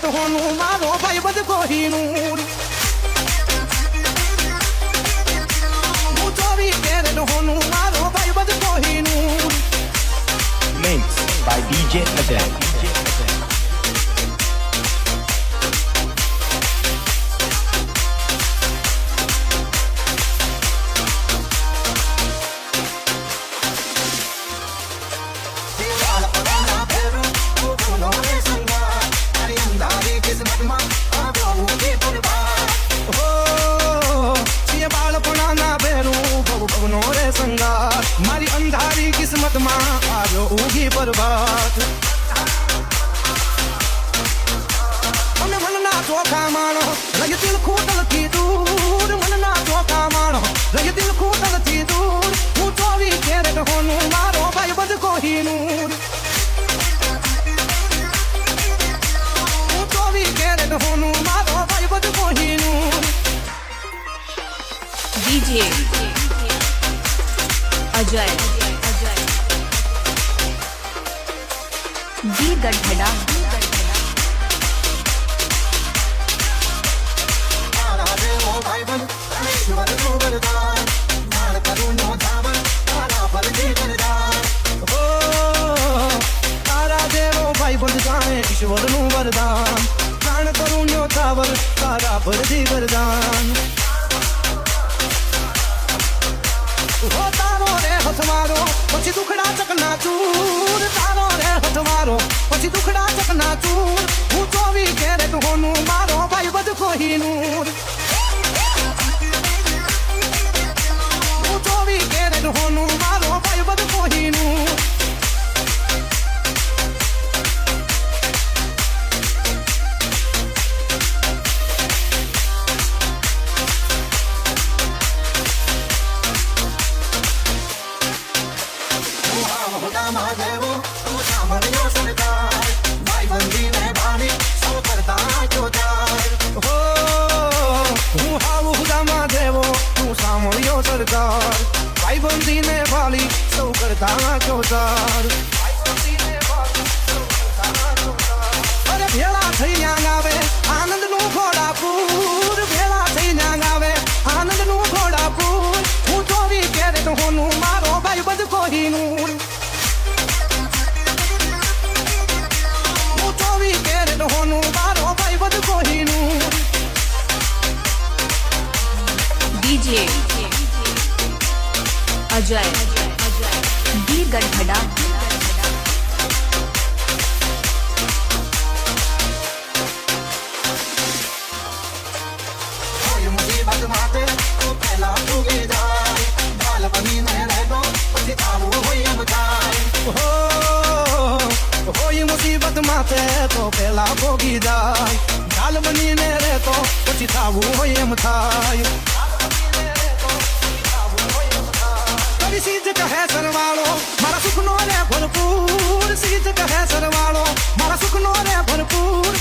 તો હોનું મારો ભાઈ બધ કોહિનૂર હું ચોવી કેરેટ હોનું મારો ભાઈ બધ Kohinoor Mixed by DJ Ajay. મારી અંધારી કિસ્મતમાં આવ્યો ઉગી પરવાત અને મનના ચોખા માણો રય દિલ ખૂટલથી દૂર મનના ચોખા માણો રય દિલ ખૂટલથી દૂર હું ચોવી કેરેટ હોનું મારો ભાઈ બધ કોહિનૂર હું ચોવી કેરેટ હોનું મારો ભાઈ બધ Kohinoor DJ Ajay Di Gadhada ઈશ્વરનું વરદાન પ્રાણ કરુણ્યો થાવર તારા પરથી વરદાન હો તારો રે હથ મારો પછી દુખડા ચકના ચૂર તારો રે હથ મારો પછી દુખડા ચકના ચૂર હું ચોવી કેરેટ હોનું મારો ભાઈ બધ કોહિનૂર હું ચોવી કેરેટ હોનું મારો ભાઈ બધ કોહિનૂર સરકાર ભાઈબંધીને વાલી સૌ કરતા ચોચાર અરે ભેળા થઈ ન્યાંગ આવે આનંદનું ઘોડાપુર ભેળા થઈ ન્યાંગ આવે આનંદનું ઘોડાપુર હું ચોવી કેરેટ હોનું મારો ભાઈ બધ કોહિનૂર હું ચોવી કેરેટ હોનું મારો ભાઈ બધ Kohinoor DJ Ajay Di Gadhada મુસીબત માટે તો પહેલા ઉગી જાય બાલ બનીને રહેતો પછી આવું હોય એમ થાય હોય મુસીબત માથે તો પહેલા ભોગી જાય ઢાલ બનીને રહેતો પછી થાવું હોય એમ થાય કવિ સીજ કહે સરવાળો મારા સુખનો રે ભરપૂર સીજ કહે સરવાળો મારા સુખનો રે ભરપૂર